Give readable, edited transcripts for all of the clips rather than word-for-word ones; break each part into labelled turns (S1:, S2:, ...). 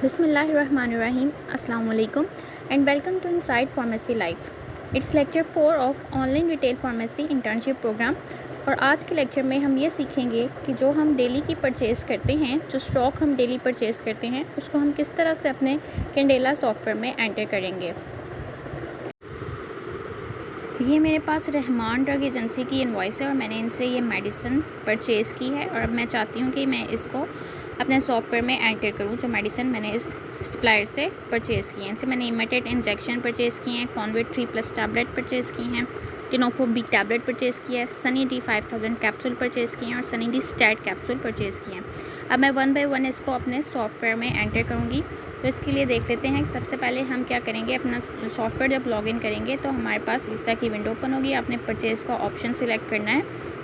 S1: Bismillahirrahmanirrahim. Assalamu alaikum and welcome to Inside Pharmacy Life. It's lecture 4 of online retail pharmacy internship programme. और आज के lecture में हम ये सीखेंगे कि जो हम डेली की परचेज़ करते हैं, जो स्टॉक हम डेली परचेज़ करते हैं, उसको हम किस तरह से अपने कैंडेला सॉफ्टवेयर में एंटर करेंगे। ये मेरे पास रहमान ड्रग एजेंसी की इनवॉइस है और मैंने इनसे ये मेडिसिन परचेज़ की है और अब मैं चाहती हूँ कि मैं इसको अपने सॉफ्टवेयर में एंटर करूँ। जो मेडिसिन मैंने इस सप्लायर से परचेज़ की है, इनसे मैंने इमिटेड इंजेक्शन परचेज़ किए हैं, कॉन्वेट 3+ टैबलेट परचेज़ की हैं, टिनोफो बी टैबलेट परचेज़ किया है, सनी डी 5000 कैप्सूल परचेज़ किए हैं और sunny D stat capsule purchase किए हैं। अब मैं 1 बाय 1 इसको अपने सॉफ्टवेयर में एंटर करूँगी। तो इसके लिए देख लेते हैं। सबसे पहले हम क्या करेंगे, अपना सॉफ्टवेयर जब लॉगिन करेंगे तो हमारे पास इस तरह की विंडो ओपन होगी। आपने परचेज़ का ऑप्शन सिलेक्ट करना है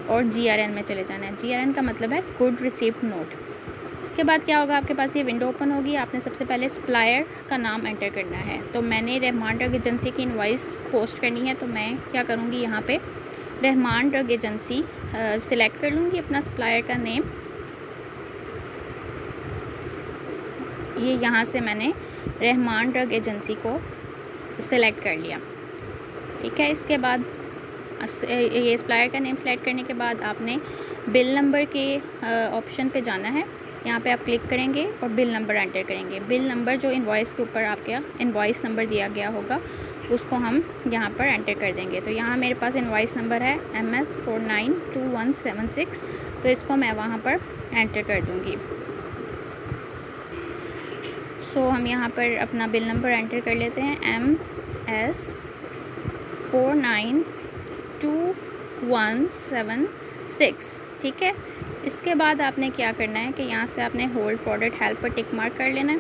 S1: और GRN में चले जाना है। GRN का मतलब है गुड रिसीप्ट नोट। इसके बाद क्या होगा, आपके पास ये विंडो ओपन होगी। आपने सबसे पहले सप्लायर का नाम एंटर करना है। तो मैंने रहमान ड्रग एजेंसी की इनवॉइस पोस्ट करनी है, तो मैं क्या करूँगी, यहाँ पे रहमान ड्रग एजेंसी सिलेक्ट कर लूँगी अपना सप्लायर का नेम। ये यहाँ से मैंने रहमान ड्रग एजेंसी को सिलेक्ट कर लिया, ठीक है। इसके बाद ये सप्लायर का नेम सेलेक्ट करने के बाद आपने बिल नंबर के ऑप्शन पे जाना है। यहाँ पे आप क्लिक करेंगे और बिल नंबर एंटर करेंगे। बिल नंबर जो इनवॉइस के ऊपर आपका इनवॉइस नंबर दिया गया होगा उसको हम यहाँ पर एंटर कर देंगे। तो यहाँ मेरे पास इनवॉइस नंबर है MS 492176, तो इसको मैं वहाँ पर एंटर कर दूँगी। सो हम यहाँ पर अपना बिल नंबर एंटर कर लेते हैं, MS 492176, ठीक है। इसके बाद आपने क्या करना है कि यहाँ से आपने होल्ड प्रोडक्ट हेल्प पर टिक मार्क कर लेना है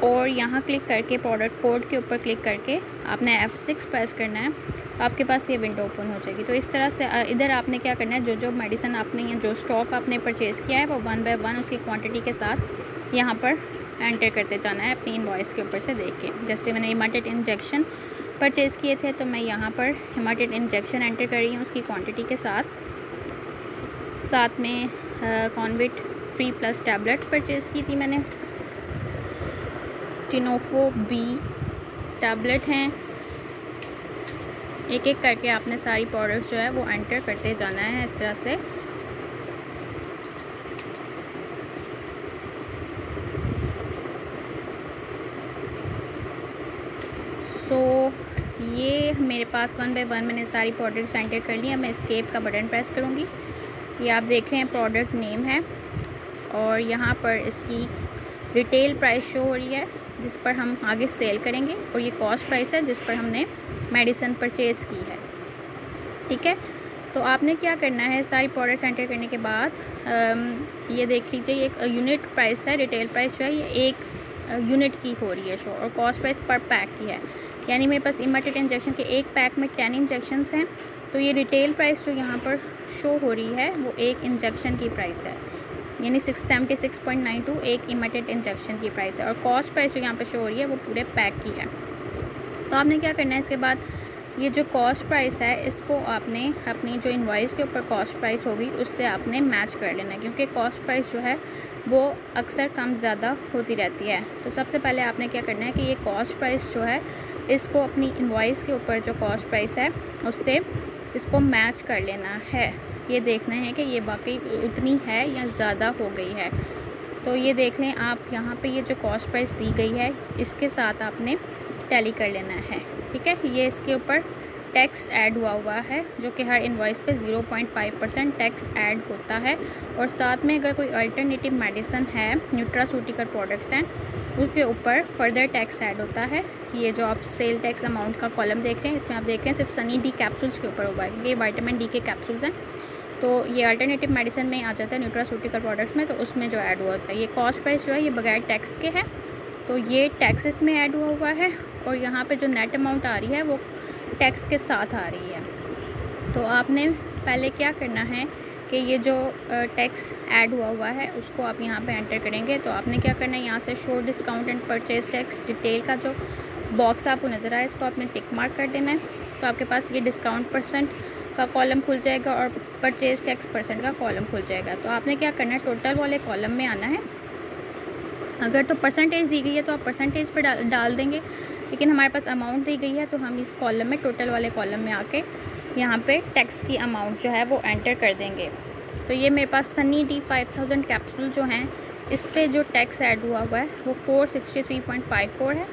S1: और यहाँ क्लिक करके प्रोडक्ट कोड के ऊपर क्लिक करके आपने F6 प्रेस करना है। तो आपके पास ये विंडो ओपन हो जाएगी। तो इस तरह से इधर आपने क्या करना है, जो जो मेडिसिन आपने या जो स्टॉक आपने परचेज़ किया है वो 1 बाय 1 उसकी क्वांटिटी के साथ यहाँ पर एंटर करते जाना है अपनी इनवॉइस के ऊपर से देख के। जैसे मैंने इमिटेड इंजेक्शन परचेज़ किए थे तो मैं यहाँ पर इमिटेड इंजेक्शन एंटर कर रही हूँ उसकी क्वांटिटी के साथ में कॉन्वेट 3+ टैबलेट परचेज़ की थी मैंने, टिनोफो बी टैबलेट हैं। एक एक करके आपने सारी प्रोडक्ट जो है वो एंटर करते जाना है इस तरह से। सो ये मेरे पास 1 बाय 1 मैंने सारी प्रोडक्ट्स एंटर कर ली। अब मैं एस्केप का बटन प्रेस करूँगी। ये आप देख रहे हैं प्रोडक्ट नेम है और यहाँ पर इसकी रिटेल प्राइस शो हो रही है जिस पर हम आगे सेल करेंगे, और ये कॉस्ट प्राइस है जिस पर हमने मेडिसिन परचेज़ की है, ठीक है। तो आपने क्या करना है, सारी प्रोडक्ट्स एंटर करने के बाद ये देख लीजिए, ये एक यूनिट प्राइस है, रिटेल प्राइस जो है ये 1 यूनिट की हो रही है शो, और कॉस्ट प्राइस पर पैक की है। यानी मेरे पास इमिटेड इंजेक्शन के एक पैक में 10 इंजेक्शन्स हैं। तो ये रिटेल प्राइस जो यहाँ पर शो हो रही है वो एक इंजेक्शन की प्राइस है, यानी 676.92 एक इमिटेड इंजेक्शन की प्राइस है, और कॉस्ट प्राइस जो यहाँ पर शो हो रही है वो पूरे पैक की है। तो आपने क्या करना है, इसके बाद ये जो कॉस्ट प्राइस है इसको आपने अपनी जो इनवॉइस के ऊपर कॉस्ट प्राइस होगी उससे आपने मैच कर लेना है, क्योंकि कॉस्ट प्राइस जो है वो अक्सर कम ज़्यादा होती रहती है। तो सबसे पहले आपने क्या करना है कि ये कॉस्ट प्राइस जो है इसको अपनी इनवॉइस के ऊपर जो कॉस्ट प्राइस है उससे इसको मैच कर लेना है। ये देखना है कि ये वाकई उतनी है या ज़्यादा हो गई है। तो ये देख लें आप, यहाँ पे ये जो कॉस्ट प्राइस दी गई है इसके साथ आपने टैली कर लेना है, ठीक है। ये इसके ऊपर टैक्स ऐड हुआ है जो कि हर इनवॉइस पे 0.5% टैक्स ऐड होता है, और साथ में अगर कोई अल्टरनेटिव मेडिसिन है, न्यूट्रासूटिकल प्रोडक्ट्स हैं, उसके ऊपर फर्दर टैक्स ऐड होता है। ये जो आप सेल टैक्स अमाउंट का कॉलम देख रहे हैं इसमें आप देख रहे हैं सिर्फ सनी डी कैप्सूल्स के ऊपर हुआ है, क्योंकि ये विटामिन डी के कैप्सूल्स हैं। तो ये अल्टरनेटिव मेडिसिन में आ जाता है, न्यूट्रासूटिकल प्रोडक्ट्स में, तो उसमें जो ऐड हुआ होता है। ये कॉस्ट प्राइस जो है ये बगैर टैक्स के है, तो ये टैक्सेस में ऐड हुआ है, और यहाँ पे जो नेट अमाउंट आ रही है वो टैक्स के साथ आ रही है। तो आपने पहले क्या करना है कि ये जो टैक्स ऐड हुआ है उसको आप यहाँ पे एंटर करेंगे। तो आपने क्या करना है, यहाँ से show discount and purchase tax detail का जो बॉक्स आपको नज़र आए इसको आपने टिक मार्क कर देना है। तो आपके पास ये डिस्काउंट परसेंट का कॉलम खुल जाएगा और परचेज टैक्स परसेंट का कॉलम खुल जाएगा। तो आपने क्या करना है, टोटल वाले कॉलम में आना है अगर तो परसेंटेज दी गई है तो आप परसेंटेज पे डाल देंगे, लेकिन हमारे पास अमाउंट दी गई है तो हम इस कॉलम में, टोटल वाले कॉलम में आके यहाँ पे टैक्स की अमाउंट जो है वो एंटर कर देंगे। तो ये मेरे पास सनी डी 5000 कैप्सूल जो हैं, इस पे जो टैक्स ऐड हुआ है वो 463.54 है,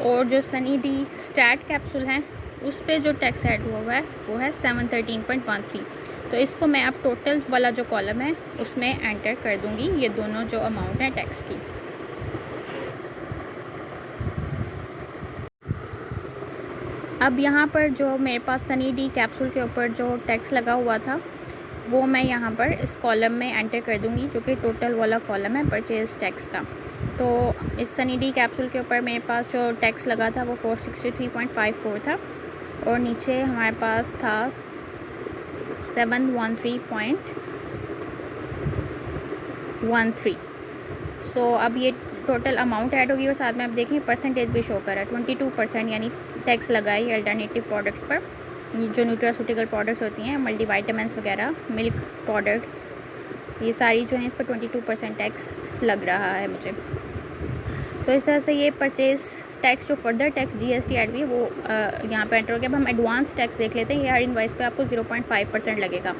S1: और जो सनी डी स्टैट कैप्सूल हैं उस पे जो टैक्स ऐड हुआ है वो है 713.13। तो इसको मैं अब टोटल वाला जो कॉलम है उसमें एंटर कर दूँगी, ये दोनों जो अमाउंट है टैक्स की। अब यहाँ पर जो मेरे पास सनी डी कैप्सूल के ऊपर जो टैक्स लगा हुआ था वो मैं यहाँ पर इस कॉलम में एंटर कर दूँगी, जो कि टोटल वाला कॉलम है परचेज़ टैक्स का। तो इस सनी डी कैप्सूल के ऊपर मेरे पास जो टैक्स लगा था वो 463.54 था, और नीचे हमारे पास था 713.13। सो अब ये टोटल अमाउंट ऐड होगी, और साथ में आप देखें परसेंटेज भी शो कर रहा है 22%, यानी टैक्स लगा है अल्टरनेटिव प्रोडक्ट्स पर, जो न्यूट्रास्यूटिकल प्रोडक्ट्स होती हैं, मल्टीवाइटामिन्स वगैरह, मिल्क प्रोडक्ट्स, ये सारी जो हैं इस पर 22% टैक्स लग रहा है मुझे। तो इस तरह से ये परचेज़ टैक्स, जो फर्दर टैक्स जीएसटी ऐड हुई है वो यहाँ पर एंटर हो गया। अब हम एडवांस टैक्स देख लेते हैं। ये हर इनवॉइस पे आपको 0.5% लगेगा।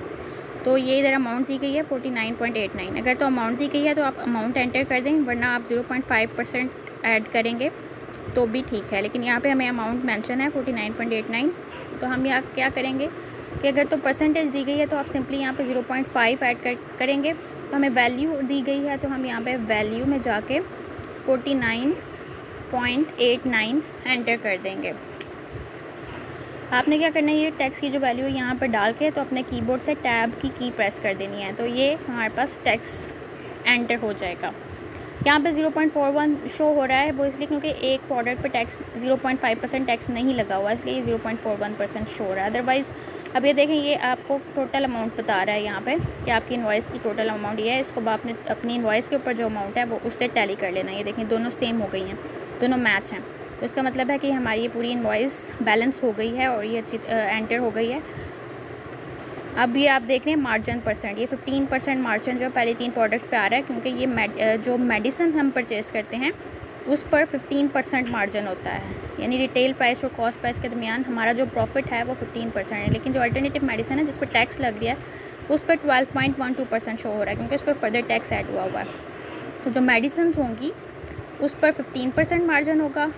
S1: तो ये इधर अमाउंट दी गई है 49.89। अगर तो अमाउंट दी गई है तो आप अमाउंट एंटर कर दें, वरना आप 0.5% ऐड करेंगे तो भी ठीक है, लेकिन यहाँ पे हमें अमाउंट मेंशन है 49.89। तो हम यहाँ क्या करेंगे कि अगर तो परसेंटेज दी गई है तो आप सिंपली यहाँ पे 0.5 ऐड करेंगे। तो हमें वैल्यू दी गई है तो हम यहाँ पे वैल्यू में जाके 49.89 एंटर कर देंगे। आपने क्या करना है, ये टैक्स की जो वैल्यू है यहाँ पर डाल के तो अपने कीबोर्ड से टैब की प्रेस कर देनी है, तो ये हमारे पास टैक्स एंटर हो जाएगा। यहाँ पे 0.41 शो हो रहा है, वो इसलिए क्योंकि एक प्रोडक्ट पे टैक्स 0.5% टैक्स नहीं लगा हुआ, इसलिए 0.41% शो हो रहा है। अदरवाइज़ अब ये देखें, ये आपको टोटल अमाउंट बता रहा है यहाँ पे कि आपकी इनवॉइस की टोटल अमाउंट ये है। इसको आपने अपनी इनवॉइस के ऊपर जो अमाउंट है वो उससे टैली कर लेना है। ये देखें दोनों सेम हो गई हैं, दोनों मैच हैं, तो इसका मतलब है कि हमारी ये पूरी इनवॉइस बैलेंस हो गई है और ये अच्छी एंटर हो गई है। अब ये आप देख रहे हैं मार्जिन परसेंट, ये 15% मार्जिन जो पहले 3 प्रोडक्ट्स पे आ रहा है, क्योंकि ये जो मेडिसिन हम परचेज़ करते हैं उस पर 15% मार्जिन होता है, यानी रिटेल प्राइस और कॉस्ट प्राइस के दरमियान हमारा जो प्रॉफिट है वो 15% है। लेकिन जो अल्टरनेटिव मेडिसिन है जिस पर टैक्स लग रहा है उस पर 12.12% शो हो रहा है, क्योंकि उस पर फर्दर टैक्स ऐड हुआ हुआ है। तो जो मेडिसिन होंगी उस पर 15% मार्जिन होगा।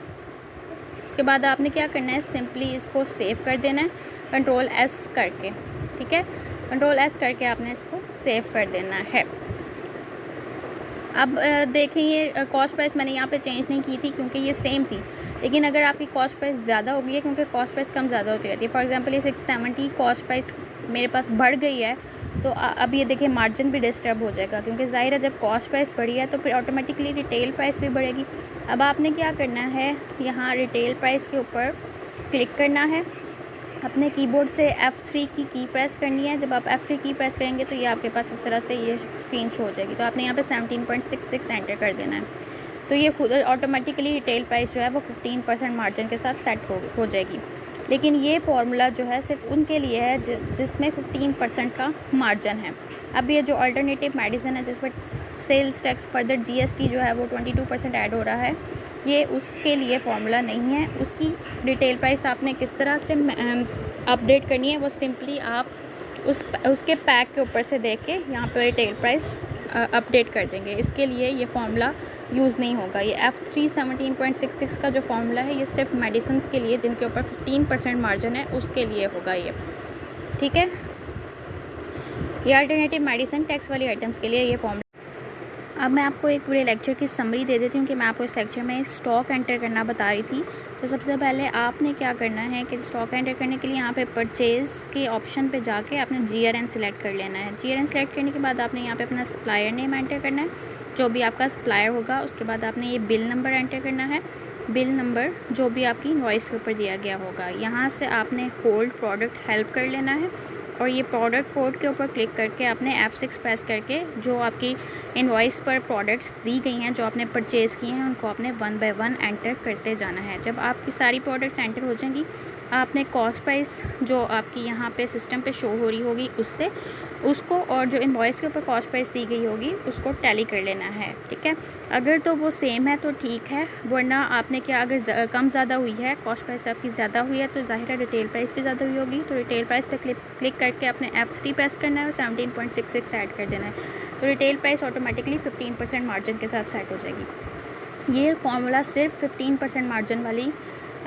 S1: उसके बाद आपने क्या करना है, सिंपली इसको सेव कर देना है कंट्रोल एस करके, ठीक है, कंट्रोल एस करके आपने इसको सेव कर देना है। अब देखें ये कॉस्ट प्राइस मैंने यहाँ पे चेंज नहीं की थी क्योंकि ये सेम थी, लेकिन अगर आपकी कॉस्ट प्राइस ज़्यादा हो गई है, क्योंकि कॉस्ट प्राइस कम ज़्यादा होती रहती है, फॉर एग्जांपल ये 670 कॉस्ट प्राइस मेरे पास बढ़ गई है, तो अब ये देखिए मार्जिन भी डिस्टर्ब हो जाएगा, क्योंकि ज़ाहिर है जब कॉस्ट प्राइस बढ़ी है तो फिर ऑटोमेटिकली रिटेल प्राइस भी बढ़ेगी। अब आपने क्या करना है, यहाँ रिटेल प्राइस के ऊपर क्लिक करना है, अपने कीबोर्ड से F3 की प्रेस करनी है। जब आप F3 की प्रेस करेंगे तो ये आपके पास इस तरह से ये स्क्रीन शो हो जाएगी। तो आपने यहाँ पे 17.66 एंटर कर देना है, तो ये खुद ऑटोमेटिकली रिटेल प्राइस जो है वो 15% मार्जिन के साथ सेट हो जाएगी। लेकिन ये फार्मूला जो है सिर्फ उनके लिए है जिसमें 15% का मार्जिन है। अब ये जो अल्टरनेटिव मेडिसिन है जिस पर सेल्स टैक्स फर्दर GST जो है वो 22% ऐड हो रहा है, ये उसके लिए फार्मूला नहीं है। उसकी रिटेल प्राइस आपने किस तरह से अपडेट करनी है, वो सिंपली आप उसके पैक के ऊपर से देख के यहाँ पर रिटेल प्राइस अपडेट कर देंगे। इसके लिए ये फार्मूला यूज़ नहीं होगा। ये F3 17.66 का जो फार्मूला है ये सिर्फ मेडिसिन के लिए जिनके ऊपर 15% मार्जिन है उसके लिए होगा ये, ठीक है। ये अल्टरनेटिव मेडिसिन टैक्स वाली आइटम्स के लिए ये फार्मूला। अब मैं आपको एक पूरे लेक्चर की समरी दे देती हूँ कि मैं आपको इस लेक्चर में स्टॉक एंटर करना बता रही थी। तो सबसे पहले आपने क्या करना है कि स्टॉक एंटर करने के लिए यहाँ पे परचेज़ के ऑप्शन पे जाके आपने GRN सेलेक्ट कर लेना है। GRN सेलेक्ट करने के बाद आपने यहाँ पे अपना सप्लायर नेम एंटर करना है, जो भी आपका सप्लायर होगा। उसके बाद आपने ये बिल नंबर एंटर करना है, बिल नंबर जो भी आपकी इनवॉइस के ऊपर दिया गया होगा। यहाँ से आपने होल्ड प्रोडक्ट हेल्प कर लेना है और ये प्रोडक्ट कोड के ऊपर क्लिक करके आपने F6 प्रेस करके जो आपकी इनवॉइस पर प्रोडक्ट्स दी गई हैं, जो आपने परचेज़ किए हैं, उनको आपने 1 बाय 1 एंटर करते जाना है। जब आपकी सारी प्रोडक्ट्स एंटर हो जाएंगी, आपने कॉस्ट प्राइस जो आपकी यहाँ पे सिस्टम पे शो हो रही होगी उसको और जो इनवॉइस के ऊपर कॉस्ट प्राइस दी गई होगी उसको टैली कर लेना है, ठीक है। अगर तो वो सेम है तो ठीक है, वरना आपने क्या अगर कम ज़्यादा हुई है, कॉस्ट प्राइस आपकी ज़्यादा हुई है तो ज़ाहिर है रिटेल प्राइस भी ज़्यादा हुई होगी। तो रिटेल प्राइस पे क्लिक करके आपने F3 प्रेस करना है और 17.66 ऐड कर देना है, तो रिटेल प्राइस ऑटोमेटिकली 15% मार्जिन के साथ सेट हो जाएगी। ये फार्मूला सिर्फ 15% मार्जिन वाली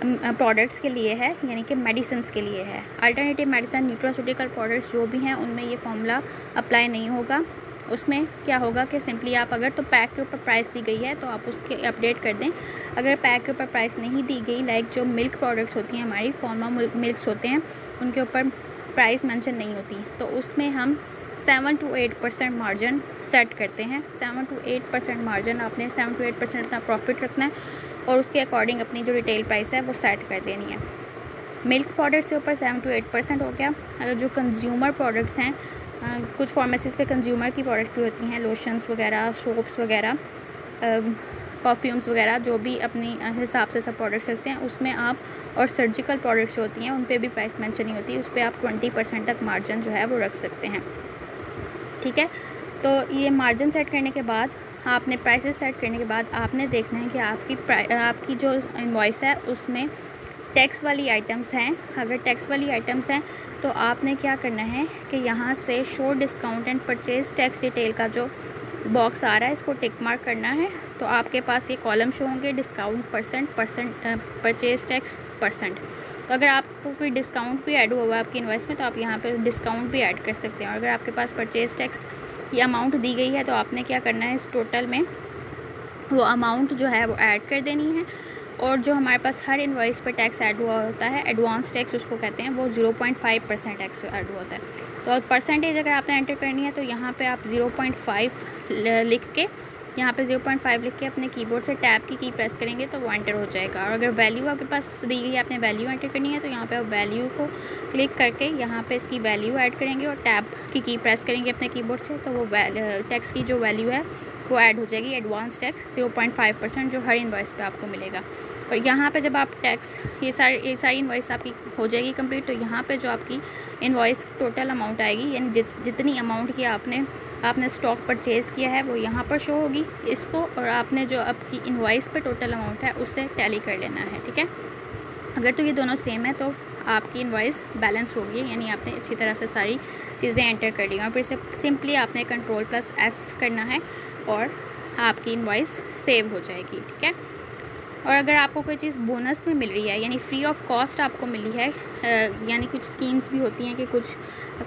S1: प्रोडक्ट्स के लिए है, यानी कि मेडिसिन्स के लिए है। अल्टरनेटिव मेडिसिन, न्यूट्रास्यूटिकल प्रोडक्ट्स जो भी हैं उनमें ये फार्मूला अप्लाई नहीं होगा। उसमें क्या होगा कि सिंपली आप अगर तो पैक के ऊपर प्राइस दी गई है तो आप उसके अपडेट कर दें। अगर पैक के ऊपर प्राइस नहीं दी गई, लाइक जो मिल्क प्रोडक्ट्स होती हैं हमारी, फार्मा मिल्क्स होते हैं, उनके ऊपर प्राइस मेंशन नहीं होती, तो उसमें हम 7 to 8% मार्जिन सेट करते हैं। 7 to 8% मार्जिन, आपने 7 to 8% अपना प्रॉफिट रखना है और उसके अकॉर्डिंग अपनी जो रिटेल प्राइस है वो सेट कर देनी है। मिल्क प्रोडक्ट्स के ऊपर 7 to 8% हो गया। अगर जो कंज्यूमर प्रोडक्ट्स हैं, कुछ फार्मेसीज़ पे कंज्यूमर की प्रोडक्ट्स भी होती हैं, लोशंस वगैरह, सोप्स वगैरह, परफ्यूम्स वगैरह, जो भी अपनी हिसाब से सब प्रोडक्ट्स रखते हैं उसमें आप, और सर्जिकल प्रोडक्ट्स होती हैं उन पे भी प्राइस मेंशन नहीं होती, उस पर आप 20% तक मार्जिन जो है वो रख सकते हैं, ठीक है। तो ये मार्जिन सेट करने के बाद, आपने प्राइसेस सेट करने के बाद आपने देखना है कि आपकी जो इनवॉइस है उसमें टैक्स वाली आइटम्स हैं। अगर टैक्स वाली आइटम्स हैं तो आपने क्या करना है कि यहाँ से show discount and purchase tax detail का जो बॉक्स आ रहा है इसको टिक मार्क करना है। तो आपके पास ये कॉलम शो होंगे, discount percent, purchase tax percent. तो अगर आपको कोई डिस्काउंट भी ऐड हुआ है आपकी इनवॉइस में तो आप यहाँ पे डिस्काउंट भी ऐड कर सकते हैं। और अगर आपके पास परचेज़ टैक्स की अमाउंट दी गई है तो आपने क्या करना है, इस टोटल में वो अमाउंट जो है वो ऐड कर देनी है। और जो हमारे पास हर इनवॉइस पर टैक्स ऐड हुआ होता है, एडवांस टैक्स उसको कहते हैं, वो 0.5% टैक्स ऐड हुआ होता है। तो परसेंटेज अगर आपने एंटर करनी है तो यहाँ पे आप 0.5 लिख के, यहाँ पे 0.5 लिख के अपने कीबोर्ड से टैब की प्रेस करेंगे तो वो एंटर हो जाएगा। और अगर वैल्यू आपके पास दी गई है, आपने वैल्यू एंटर करनी है तो यहाँ पे आप वैल्यू को क्लिक करके यहाँ पे इसकी वैल्यू ऐड करेंगे और टैब की प्रेस करेंगे अपने कीबोर्ड से, तो वो टैक्स की जो वैल्यू है वो ऐड हो जाएगी, एडवांस टैक्स 0.5% जो हर इनवॉइस पे आपको मिलेगा। और यहाँ पे जब आप टैक्स ये सारी इनवॉइस आपकी हो जाएगी कंप्लीट, तो यहाँ पे जो आपकी इनवॉइस टोटल अमाउंट आएगी, यानी जितनी अमाउंट की आपने स्टॉक परचेज़ किया है वो यहाँ पर शो होगी इसको, और आपने जो आपकी इनवॉइस पे टोटल अमाउंट है उससे टैली कर लेना है, ठीक है। अगर तो ये दोनों सेम है तो आपकी इनवॉइस बैलेंस होगी, यानी आपने अच्छी तरह से सारी चीज़ें एंटर कर ली और फिर से सिंपली आपने Ctrl+S करना है और आपकी इनवॉइस सेव हो जाएगी, ठीक है। और अगर आपको कोई चीज़ बोनस में मिल रही है, यानी फ्री ऑफ कॉस्ट आपको मिली है, यानी कुछ स्कीम्स भी होती हैं कि कुछ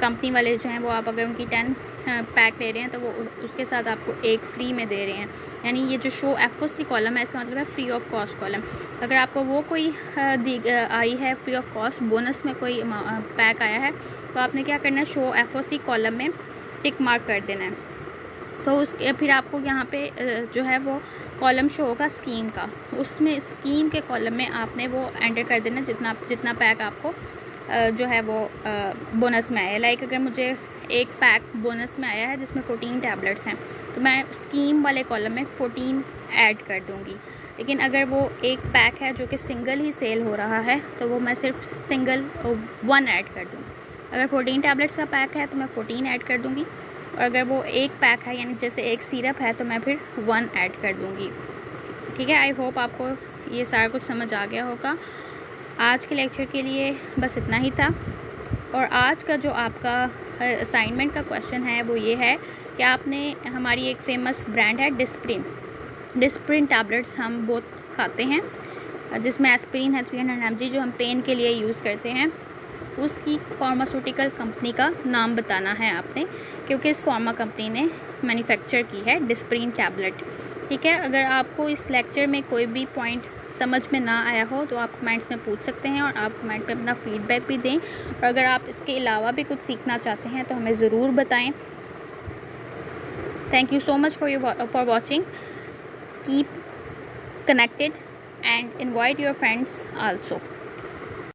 S1: कंपनी वाले जो हैं वो आप अगर उनकी 10 पैक ले रहे हैं तो वो उसके साथ आपको एक फ्री में दे रहे हैं, यानी ये जो शो FOC कॉलम है इसका मतलब है फ्री ऑफ कॉस्ट कॉलम। अगर आपको वो कोई आई है फ्री ऑफ कॉस्ट, बोनस में कोई पैक आया है, तो आपने क्या करना है, शो FOC कॉलम में टिक मार्क कर देना है। तो उसके फिर आपको यहाँ पे जो है वो कॉलम शो होगा स्कीम का, उसमें स्कीम के कॉलम में आपने वो एंटर कर देना जितना पैक आपको जो है वो बोनस में आया। लाइक अगर मुझे एक पैक बोनस में आया है जिसमें 14 टैबलेट्स हैं तो मैं स्कीम वाले कॉलम में 14 ऐड कर दूँगी। लेकिन अगर वो एक पैक है जो कि सिंगल ही सेल हो रहा है तो वो मैं सिर्फ सिंगल 1 ऐड कर दूँगी। अगर 14 टैबलेट्स का पैक है तो मैं 14 ऐड कर दूँगी, और अगर वो एक पैक है यानी जैसे एक सिरप है तो मैं फिर 1 ऐड कर दूँगी, ठीक है। आई होप आपको ये सारा कुछ समझ आ गया होगा। आज के लेक्चर के लिए बस इतना ही था। और आज का जो आपका असाइनमेंट का क्वेश्चन है वो ये है कि आपने, हमारी एक फ़ेमस ब्रांड है डिस्प्रिन टैबलेट्स हम बहुत खाते हैं, जिसमें एस्पिरिन है 300 mg जो हम पेन के लिए यूज़ करते हैं, उसकी फार्मास्यूटिकल कंपनी का नाम बताना है आपने, क्योंकि इस फार्मा कंपनी ने मैन्युफैक्चर की है डिस्प्रिन टैबलेट, ठीक है। अगर आपको इस लेक्चर में कोई भी पॉइंट समझ में ना आया हो तो आप कमेंट्स में पूछ सकते हैं और आप कमेंट पे अपना फीडबैक भी दें। और अगर आप इसके अलावा भी कुछ सीखना चाहते हैं तो हमें ज़रूर बताएं। Thank you so much for watching. Keep connected and invite your friends also.